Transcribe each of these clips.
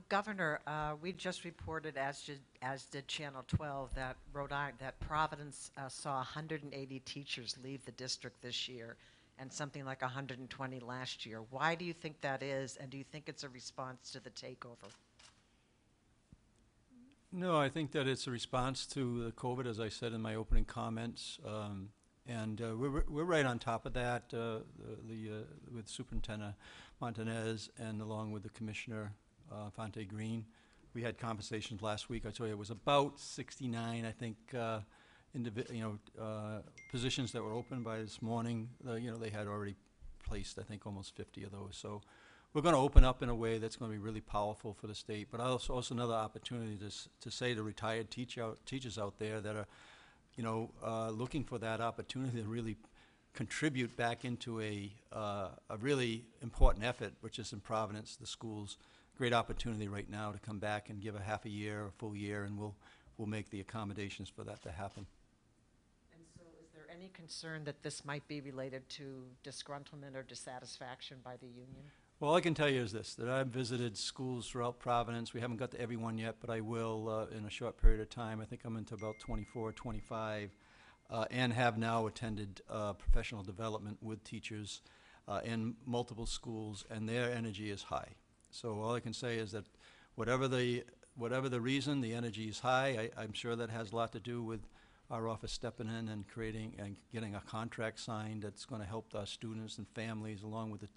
Governor, we just reported, as did Channel 12, that Rhode Island, that Providence saw 180 teachers leave the district this year, and something like 120 last year. Why do you think that is, and do you think it's a response to the takeover? No, I think that it's a response to the COVID, as I said in my opening comments. We're right on top of that with Superintendent Montanez and along with the Commissioner Fonte Green. We had conversations last week. I told you it was about 69, I think, positions that were open by this morning. They had already placed, I think, almost 50 of those. So we're going to open up in a way that's going to be really powerful for the state, but also another opportunity to say to retired teachers out there that are, looking for that opportunity to really contribute back into a really important effort, which is in Providence, the schools. Great opportunity right now to come back and give a half a year, a full year, and we'll make the accommodations for that to happen. And so is there any concern that this might be related to disgruntlement or dissatisfaction by the union? Well, all I can tell you is this, that I've visited schools throughout Providence. We haven't got to every one yet, but I will in a short period of time. I think I'm into about 24, 25, and have now attended professional development with teachers in multiple schools, and their energy is high. So all I can say is that whatever the reason, the energy is high. I'm sure that has a lot to do with our office stepping in and creating and getting a contract signed that's going to help our students and families, along with the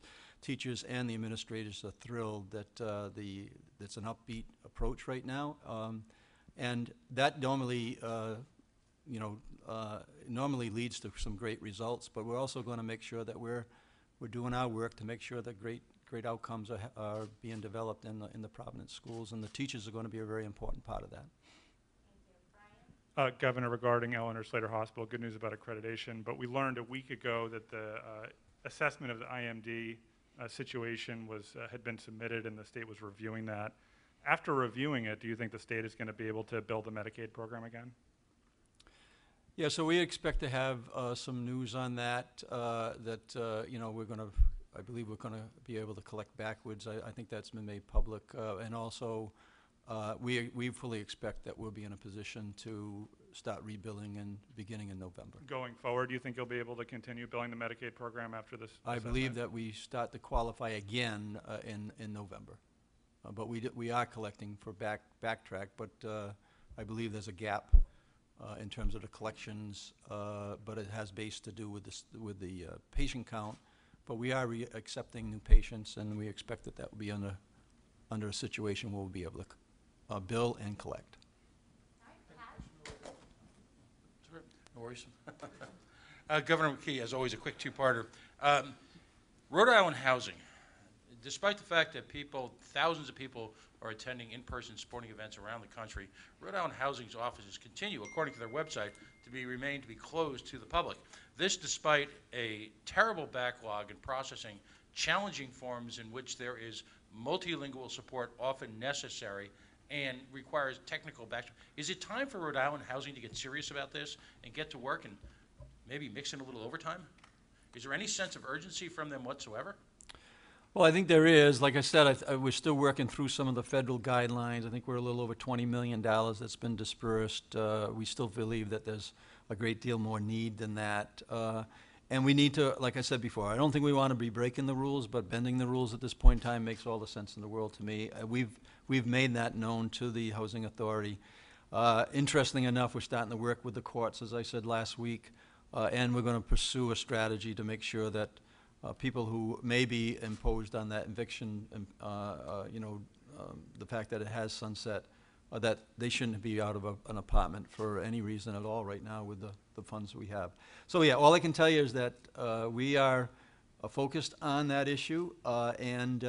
teachers and the administrators. Are thrilled that that's an upbeat approach right now, and that normally normally leads to some great results. But we're also going to make sure that we're doing our work to make sure that great outcomes are being developed in the Providence schools, and the teachers are going to be a very important part of that. Governor, regarding Eleanor Slater Hospital, good news about accreditation, but we learned a week ago that the assessment of the IMD situation had been submitted and the state was reviewing that. After reviewing it, do you think the state is going to be able to build the Medicaid program again? Yeah, so we expect to have some news on that, we're going to, I believe we're going to be able to collect backwards. I think that's been made public. And also, we fully expect that we'll be in a position to start rebuilding and beginning in November. Going forward, do you think you'll be able to continue billing the Medicaid program after this? I believe that we start to qualify again in November. But we are collecting for backtrack, but I believe there's a gap in terms of the collections, but it has base to do with the patient count. But we are accepting new patients, and we expect that will be under a situation where we'll be able to bill and collect. No worries. Governor McKee, as always, a quick two-parter. Rhode Island housing. Despite the fact that thousands of people are attending in-person sporting events around the country, Rhode Island Housing's offices continue, according to their website, to remain closed to the public. This despite a terrible backlog in processing challenging forms in which there is multilingual support often necessary and requires technical background. Is it time for Rhode Island Housing to get serious about this and get to work and maybe mix in a little overtime? Is there any sense of urgency from them whatsoever? Well, I think there is. Like I said, we're still working through some of the federal guidelines. I think we're a little over $20 million that's been dispersed. We still believe that there's a great deal more need than that. And we need to, like I said before, I don't think we want to be breaking the rules, but bending the rules at this point in time makes all the sense in the world to me. We've made that known to the Housing Authority. Interestingly enough, we're starting to work with the courts, as I said last week, and we're going to pursue a strategy to make sure that people who may be imposed on that eviction, the fact that it has sunset, that they shouldn't be out of an apartment for any reason at all right now with the funds we have. So yeah, all I can tell you is that we are focused on that issue, and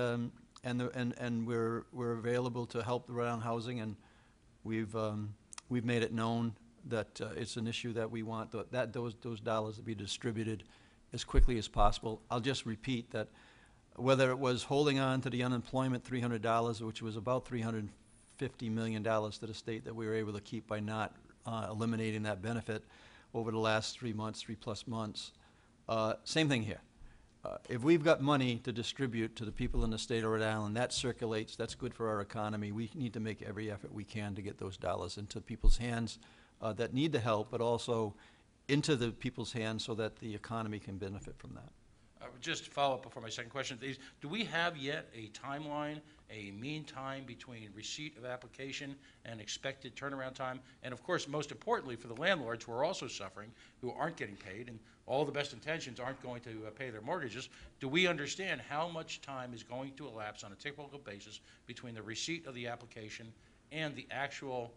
we're available to help the Rhode Island Housing, and we've made it known that it's an issue that we want those dollars to be distributed as quickly as possible. I'll just repeat that whether it was holding on to the unemployment $300, which was about $350 million to the state that we were able to keep by not eliminating that benefit over the last 3 months, 3+ months. Same thing here. if we've got money to distribute to the people in the state of Rhode Island, that circulates, that's good for our economy. We need to make every effort we can to get those dollars into people's hands that need the help, but also into the people's hands so that the economy can benefit from that. Just to follow up before my second question, do we have yet a timeline, a mean time between receipt of application and expected turnaround time? And of course, most importantly, for the landlords who are also suffering, who aren't getting paid, and all the best intentions aren't going to pay their mortgages, do we understand how much time is going to elapse on a typical basis between the receipt of the application and the actual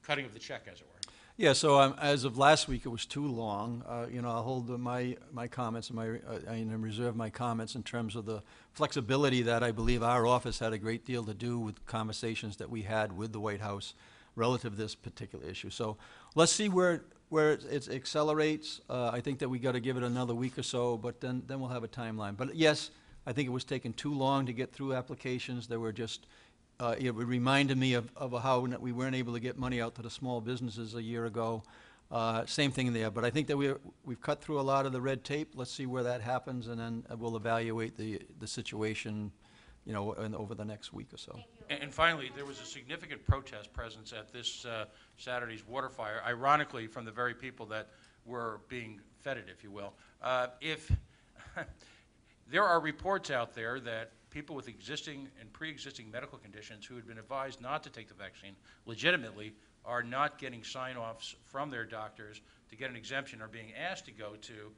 cutting of the check, as it were? Yeah, so as of last week, it was too long. I'll hold my comments and I reserve my comments in terms of the flexibility that I believe our office had a great deal to do with conversations that we had with the White House relative to this particular issue. So let's see where it accelerates. I think that we got to give it another week or so, but then we'll have a timeline. But yes, I think it was taking too long to get through applications. There were just it reminded me of how we weren't able to get money out to the small businesses a year ago. Same thing there, but I think that we've cut through a lot of the red tape. Let's see where that happens, and then we'll evaluate the situation, over the next week or so. And finally, there was a significant protest presence at this Saturday's water fire, ironically from the very people that were being feted, if you will. If there are reports out there that people with existing and pre-existing medical conditions who had been advised not to take the vaccine legitimately are not getting sign-offs from their doctors to get an exemption, or being asked to go to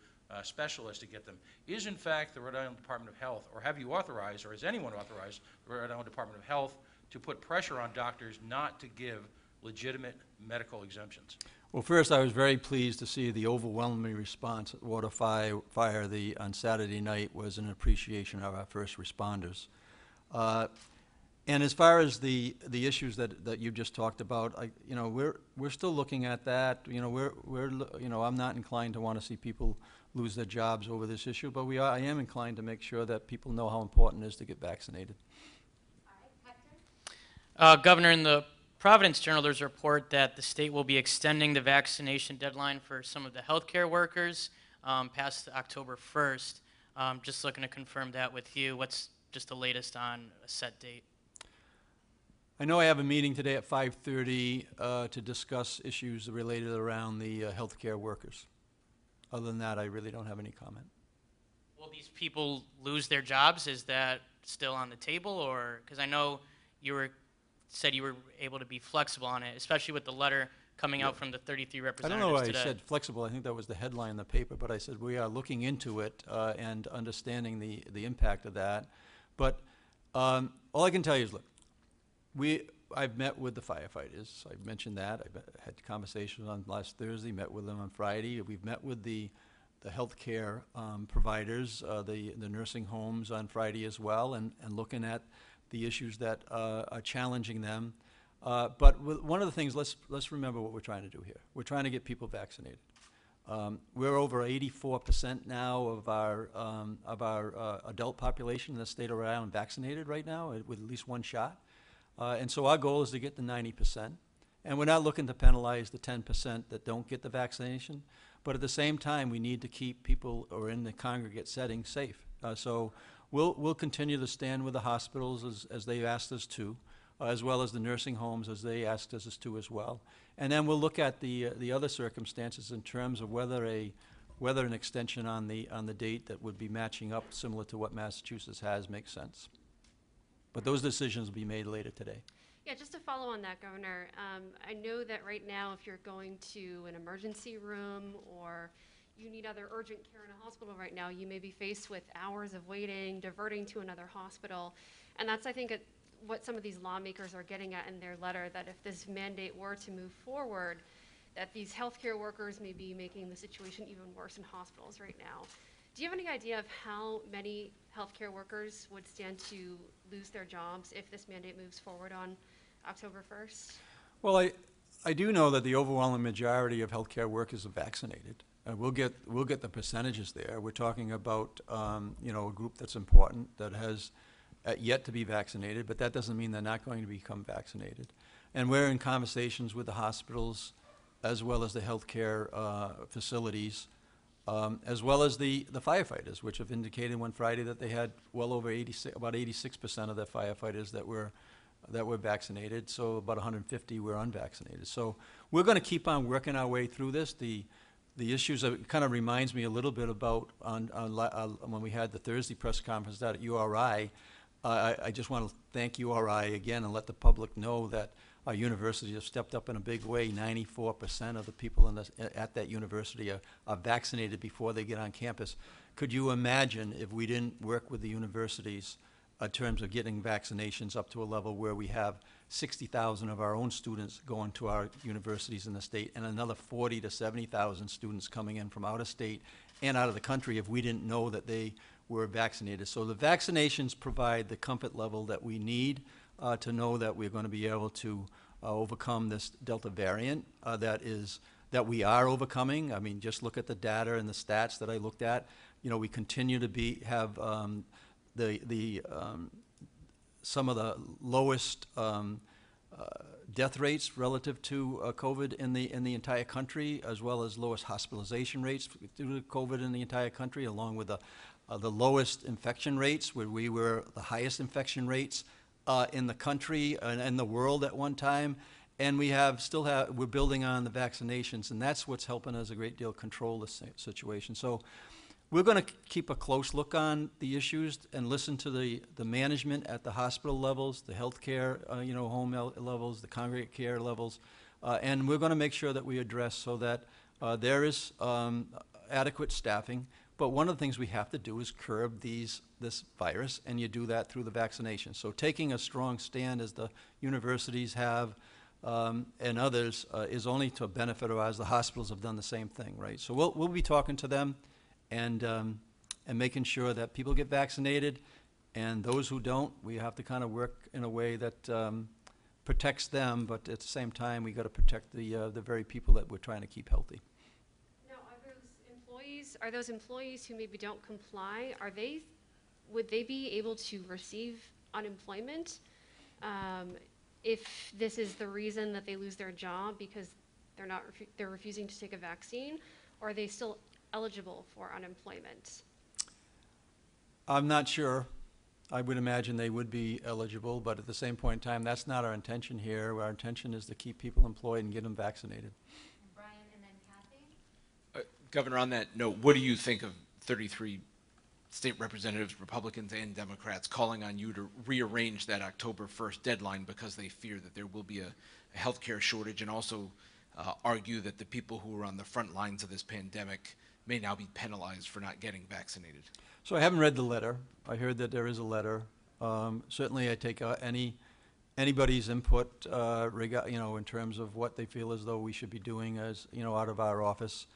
specialists to get them. Is in fact the Rhode Island Department of Health, or have you authorized, or has anyone authorized the Rhode Island Department of Health to put pressure on doctors not to give legitimate medical exemptions? Well, first, I was very pleased to see the overwhelming response at water fire on Saturday night was an appreciation of our first responders. And as far as the issues that you just talked about, we're still looking at that. I'm not inclined to want to see people lose their jobs over this issue, but I am inclined to make sure that people know how important it is to get vaccinated. Governor, in the Providence Journal, there's a report that the state will be extending the vaccination deadline for some of the healthcare workers past October 1st. Just looking to confirm that with you. What's just the latest on a set date? I know I have a meeting today at 5:30 to discuss issues related around the healthcare workers. Other than that, I really don't have any comment. Will these people lose their jobs? Is that still on the table? Or because I know said you were able to be flexible on it, especially with the letter coming out from the 33 I representatives don't know why today. I said flexible. I think that was the headline in the paper, but I said we are looking into it and understanding the impact of that. But all I can tell you is, look, I've met with the firefighters. I've mentioned that. I've had conversations on last Thursday, met with them on Friday. We've met with the healthcare providers, the nursing homes on Friday as well, and looking at the issues that are challenging them. But one of the things, let's remember what we're trying to do here. We're trying to get people vaccinated. We're over 84% now of our adult population in the state of Rhode Island vaccinated right now with at least one shot. And so our goal is to get to 90%. And we're not looking to penalize the 10% that don't get the vaccination. But at the same time, we need to keep people who are in the congregate setting safe. So we'll continue to stand with the hospitals as they asked us to, as well as the nursing homes as they asked us to as well. And then we'll look at the other circumstances in terms of whether an extension on the date that would be matching up similar to what Massachusetts has makes sense. But those decisions will be made later today. Yeah, just to follow on that, Governor, I know that right now if you're going to an emergency room or you need other urgent care in a hospital right now, you may be faced with hours of waiting, diverting to another hospital. And that's, I think, what some of these lawmakers are getting at in their letter, that if this mandate were to move forward, that these healthcare workers may be making the situation even worse in hospitals right now. Do you have any idea of how many healthcare workers would stand to lose their jobs if this mandate moves forward on October 1st? Well, I do know that the overwhelming majority of healthcare workers are vaccinated. We'll get the percentages there. We're talking about a group that's important that has yet to be vaccinated, but that doesn't mean they're not going to become vaccinated. And we're in conversations with the hospitals as well as the healthcare facilities as well as the firefighters, which have indicated one Friday that they had well over 86, about 86% of their firefighters that were vaccinated, so about 150 were unvaccinated. So we're going to keep on working our way through this. The issues, it kind of reminds me a little bit about when we had the Thursday press conference out at URI. I just want to thank URI again and let the public know that our universities have stepped up in a big way. 94% of the people at that university are vaccinated before they get on campus. Could you imagine if we didn't work with the universities in terms of getting vaccinations up to a level where we have 60,000 of our own students going to our universities in the state and another 40 to 70,000 students coming in from out of state and out of the country if we didn't know that they were vaccinated. So the vaccinations provide the comfort level that we need to know that we're going to be able to overcome this Delta variant that we are overcoming. I mean, just look at the data and the stats that I looked at. You know, we continue to have some of the lowest death rates relative to COVID in the entire country, as well as lowest hospitalization rates due to COVID in the entire country, along with the lowest infection rates, where we were the highest infection rates in the country and the world at one time. And we're building on the vaccinations, and that's what's helping us a great deal control the situation. So we're going to keep a close look on the issues and listen to the management at the hospital levels, the healthcare, home levels, the congregate care levels, and we're going to make sure that we address so that there is adequate staffing. But one of the things we have to do is curb this virus, and you do that through the vaccination. So taking a strong stand, as the universities have and others, is only to a benefit of ours. The hospitals have done the same thing, right? So we'll be talking to them and making sure that people get vaccinated, and those who don't, we have to kind of work in a way that protects them, but at the same time, we got to protect the very people that we're trying to keep healthy. Now, are those employees who maybe don't comply, would they be able to receive unemployment if this is the reason that they lose their job because they're refusing to take a vaccine, or are they still eligible for unemployment? I'm not sure. I would imagine they would be eligible, but at the same point in time, that's not our intention here. Our intention is to keep people employed and get them vaccinated. Brian, and then Kathy? Governor, on that note, what do you think of 33 state representatives, Republicans and Democrats, calling on you to rearrange that October 1st deadline because they fear that there will be a healthcare shortage, and also argue that the people who are on the front lines of this pandemic may now be penalized for not getting vaccinated? So I haven't read the letter. I heard that there is a letter. Certainly I take anybody's input, in terms of what they feel as though we should be doing as, out of our office.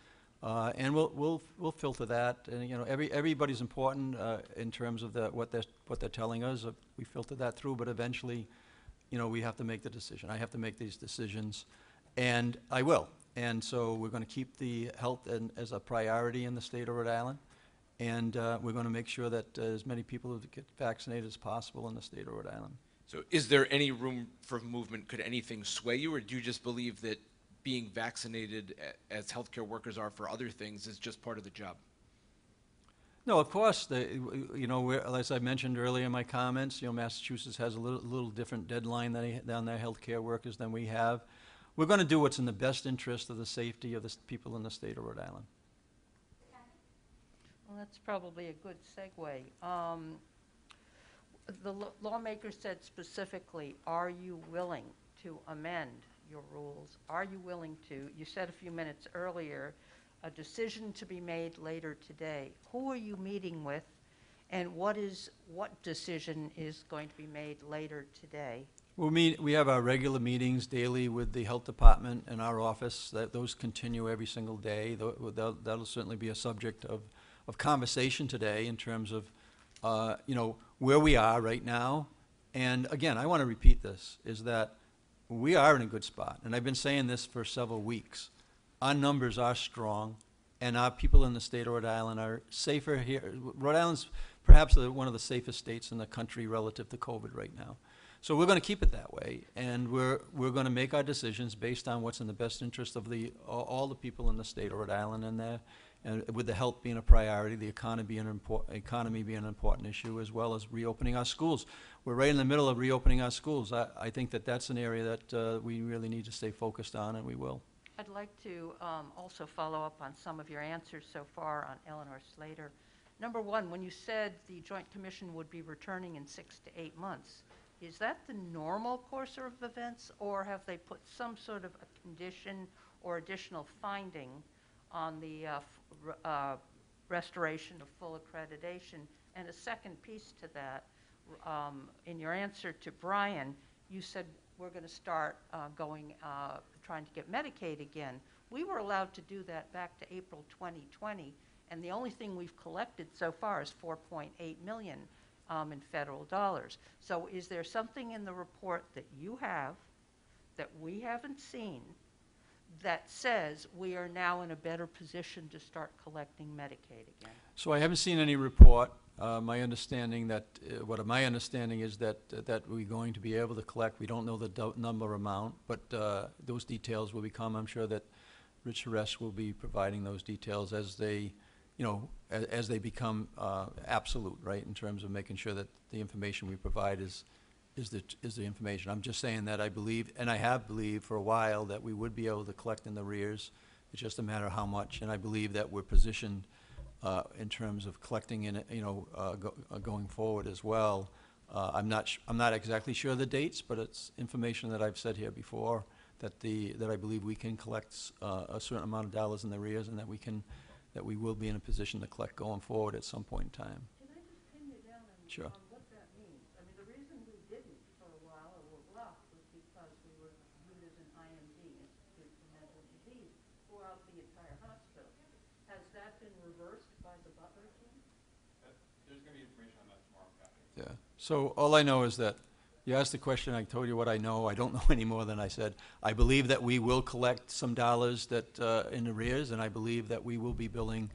And we'll filter that. And, everybody's important in terms of what they're telling us. We filter that through, but eventually, we have to make the decision. I have to make these decisions, and I will. And so we're going to keep the health as a priority in the state of Rhode Island, and we're going to make sure that as many people get vaccinated as possible in the state of Rhode Island. So is there any room for movement? Could anything sway you, or do you just believe that being vaccinated, as healthcare workers are for other things, is just part of the job? No, of course. As I mentioned earlier in my comments, Massachusetts has a little different deadline than their healthcare workers than we have. We're going to do what's in the best interest of the safety of the people in the state of Rhode Island. Well, that's probably a good segue. The lawmakers said specifically, are you willing to amend your rules? Are you willing to? You said a few minutes earlier, a decision to be made later today. Who are you meeting with, and what decision is going to be made later today? We have our regular meetings daily with the health department and our office. Those continue every single day. That'll certainly be a subject of conversation today in terms of where we are right now. And again, I want to repeat this, is that we are in a good spot. And I've been saying this for several weeks. Our numbers are strong, and our people in the state of Rhode Island are safer here. Rhode Island's perhaps one of the safest states in the country relative to COVID right now. So we're going to keep it that way, and we're going to make our decisions based on what's in the best interest of all the people in the state of Rhode Island and and with the health being a priority, the economy being an important issue, as well as reopening our schools. We're right in the middle of reopening our schools. I think that that's an area that we really need to stay focused on, and we will. I'd like to also follow up on some of your answers so far on Eleanor Slater. Number one, when you said the Joint Commission would be returning in 6 to 8 months, is that the normal course of events, or have they put some sort of a condition or additional finding on the restoration of full accreditation? And a second piece to that, in your answer to Brian, you said we're going to start trying to get Medicaid again. We were allowed to do that back to April 2020, and the only thing we've collected so far is $4.8 million in federal dollars. So is there something in the report that you have that we haven't seen that says we are now in a better position to start collecting Medicaid again? So I haven't seen any report. My understanding is that we're going to be able to collect. We don't know the number amount, but those details will become. I'm sure that Rich Harris will be providing those details as they, as they become absolute, right? In terms of making sure that the information we provide is the information. I'm just saying that I believe, and I have believed for a while, that we would be able to collect in the arrears. It's just a matter of how much, and I believe that we're positioned in terms of collecting in it, going forward as well. I'm not exactly sure of the dates, but it's information that I've said here before, that I believe we can collect a certain amount of dollars in the arrears, and that we will be in a position to collect going forward at some point in time. Can I just pin you down Sure. on what that means? I mean, the reason we didn't for a while or were blocked was because we were viewed as an IMD, Institute for Mental Disease, throughout the entire hospital. Has that been reversed by the Butler team? There's going to be information on that tomorrow, Kathy. Yeah. So all I know is that you asked the question, I told you what I know. I don't know any more than I said. I believe that we will collect some dollars that in arrears, and I believe that we will be billing,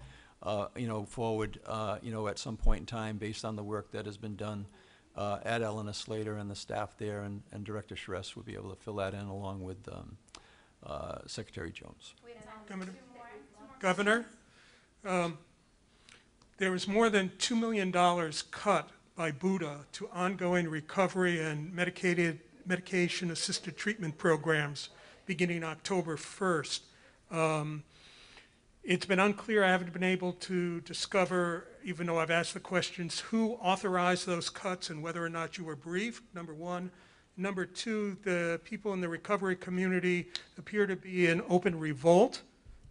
forward, at some point in time based on the work that has been done at Eleanor Slater and the staff there, and Director Shress will be able to fill that in along with Secretary Jones. Governor, there was more than $2 million cut by Buddha to ongoing recovery and medication-assisted treatment programs beginning October 1st. It's been unclear. I haven't been able to discover, even though I've asked the questions, who authorized those cuts and whether or not you were briefed, number one. Number two, the people in the recovery community appear to be in open revolt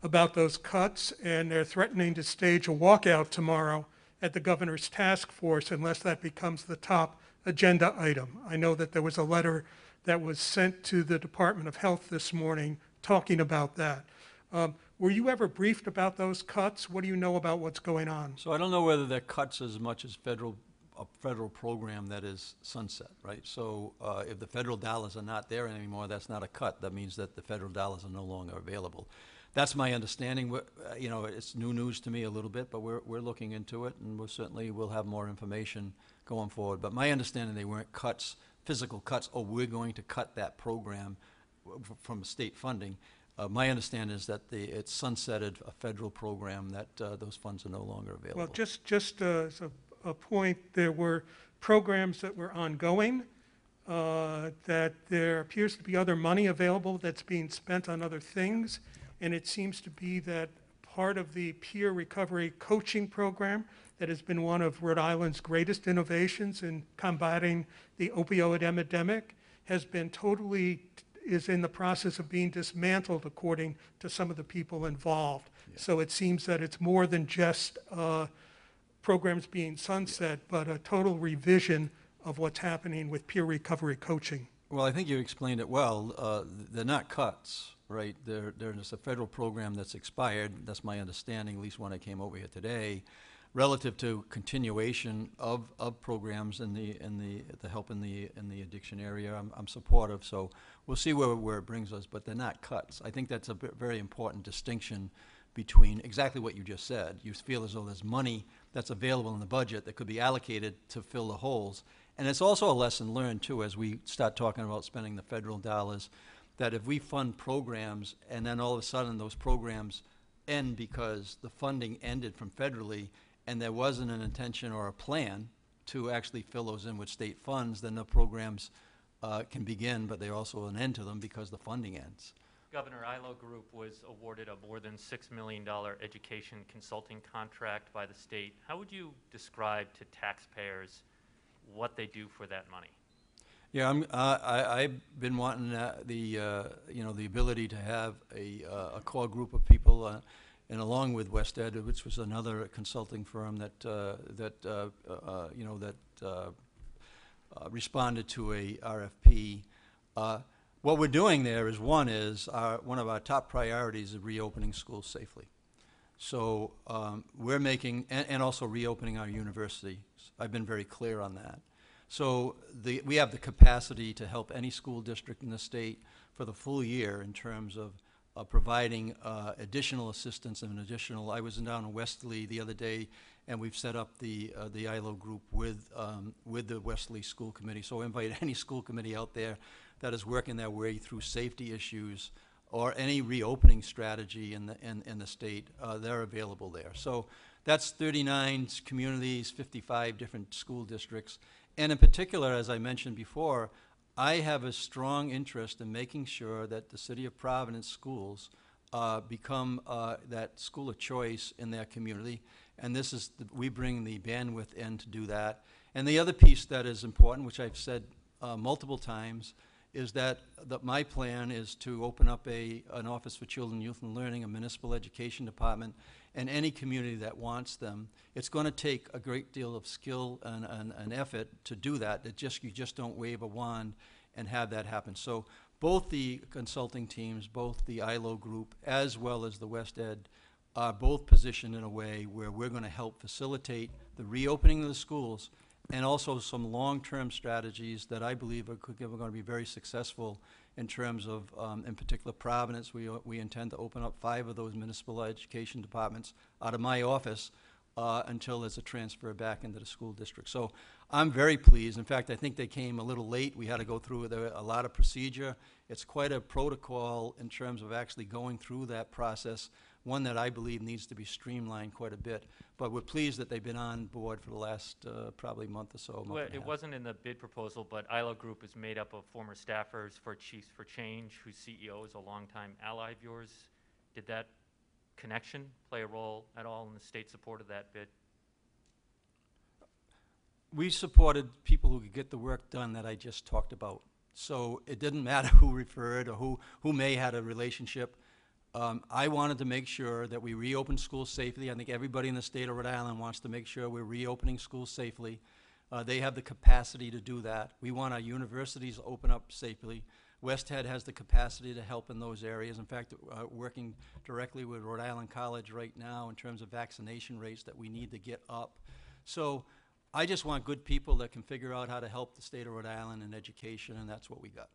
about those cuts, and they're threatening to stage a walkout tomorrow at the governor's task force unless that becomes the top agenda item. I know that there was a letter that was sent to the Department of Health this morning talking about that. Were you ever briefed about those cuts? What do you know about what's going on? So I don't know whether they're cuts as much as a federal program that is sunset, right? So if the federal dollars are not there anymore, that's not a cut. That means that the federal dollars are no longer available. That's my understanding. It's new news to me a little bit, but we're looking into it, and we'll have more information going forward. But my understanding, they weren't cuts, physical cuts. Oh, we're going to cut that program from state funding. My understanding is that it's sunsetted a federal program, that those funds are no longer available. Well, just as a point, there were programs that were ongoing, that there appears to be other money available that's being spent on other things, and it seems to be that part of the peer recovery coaching program that has been one of Rhode Island's greatest innovations in combating the opioid epidemic is in the process of being dismantled, according to some of the people involved. Yeah. So it seems that it's more than just programs being sunset, but a total revision of what's happening with peer recovery coaching. Well, I think you explained it well. They're not cuts, right? There's a federal program that's expired. That's my understanding, at least when I came over here today, relative to continuation of programs in the help in the addiction area. I'm supportive, so we'll see where it brings us, but they're not cuts. I think that's a very important distinction between exactly what you just said. You feel as though there's money that's available in the budget that could be allocated to fill the holes. And it's also a lesson learned, too, as we start talking about spending the federal dollars, that if we fund programs and then all of a sudden those programs end because the funding ended from federally, and there wasn't an intention or a plan to actually fill those in with state funds, then the programs can begin, but there's also an end to them because the funding ends. Governor, ILO Group was awarded a more than $6 million education consulting contract by the state. How would you describe to taxpayers what they do for that money? Yeah, I've been wanting the ability to have a core group of people, and along with West Ed, which was another consulting firm that responded to a RFP. What we're doing there is one of our top priorities is reopening schools safely. So we're making, and also reopening our universities. I've been very clear on that. So we have the capacity to help any school district in the state for the full year in terms of providing additional assistance and additional. I was down in Westerly the other day, and we've set up the ILO group with the Westerly School Committee. So I invite any school committee out there that is working their way through safety issues or any reopening strategy in the state. They're available there. So that's 39 communities, 55 different school districts. And in particular, as I mentioned before, I have a strong interest in making sure that the City of Providence schools become that school of choice in their community. And this is, we bring the bandwidth in to do that. And the other piece that is important, which I've said multiple times, is that my plan is to open up an Office for Children, Youth, and Learning, a municipal education department, and any community that wants them. It's going to take a great deal of skill and effort to do that. You just don't wave a wand and have that happen. So both the consulting teams, both the ILO group, as well as the West Ed, are both positioned in a way where we're going to help facilitate the reopening of the schools, and also some long-term strategies that I believe are going to be very successful in terms of, in particular, Providence. We intend to open up 5 of those municipal education departments out of my office until there's a transfer back into the school district. So I'm very pleased. In fact, I think they came a little late. We had to go through a lot of procedure. It's quite a protocol in terms of actually going through that process, one that I believe needs to be streamlined quite a bit. But we're pleased that they've been on board for the last probably month or so. Well, it wasn't in the bid proposal, but ILO Group is made up of former staffers for Chiefs for Change, whose CEO is a longtime ally of yours. Did that connection play a role at all in the state support of that bid? We supported people who could get the work done that I just talked about. So it didn't matter who referred or who may had a relationship. I wanted to make sure that we reopen schools safely. I think everybody in the state of Rhode Island wants to make sure we're reopening schools safely. They have the capacity to do that. We want our universities to open up safely. West Ed has the capacity to help in those areas. In fact, working directly with Rhode Island College right now in terms of vaccination rates that we need to get up. So I just want good people that can figure out how to help the state of Rhode Island in education, and that's what we got.